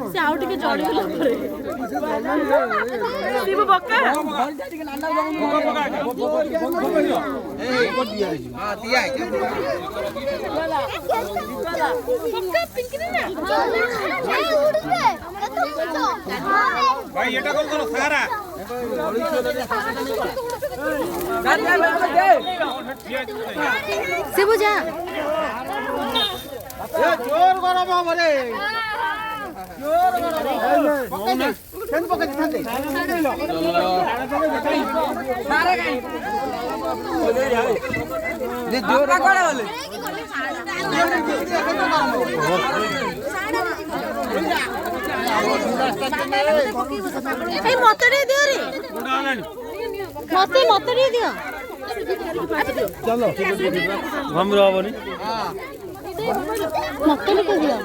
से आउ टिके जड़ी गला परे शिव बक्का हां दिया है बक्का पिंक ना भाई এটা কল করো সারা शिव जा এ জোর করো বাবারে জোর করো পকেটে কেন পকেটে থাকতে সারা গাই নে জোর করে বলে এই মতরে দিও রে মতে দিও চলো আমরা হবনি মতে দিও